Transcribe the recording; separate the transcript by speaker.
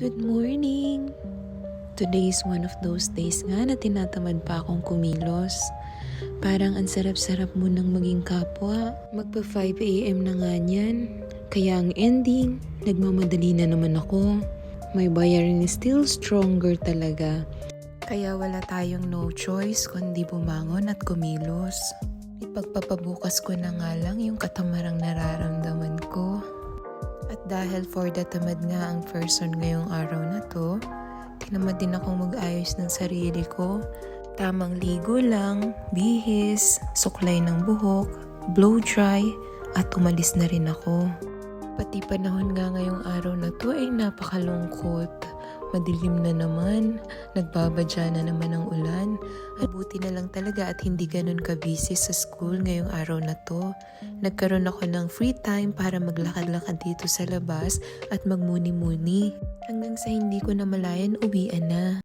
Speaker 1: Good morning! Today is one of those days nga na tinatamad pa akong kumilos. Parang ang sarap-sarap mo nang maging kapwa. Magpa 5 AM na nga niyan. Kaya ang ending, nagmamadali na naman ako. My bayarin is still stronger talaga. Kaya wala tayong no choice kundi bumangon at kumilos. Ipagpapabukas ko na nga lang yung katamarang nararamdaman ko. At dahil for the tamad nga ang person ngayong araw na to, tinamad din akong mag-ayos ng sarili ko. Tamang ligo lang, bihis, suklay ng buhok, blow dry, at umalis na rin ako. Pati panahon nga ngayong araw na to ay napakalungkot. Madilim na naman, nagbabadya na naman ang ulan. At buti na lang talaga at hindi ganun ka-busy sa school ngayong araw na to. Nagkaroon ako ng free time para maglakad-lakad dito sa labas at magmuni-muni. Hanggang sa hindi ko namalayan, uwian na.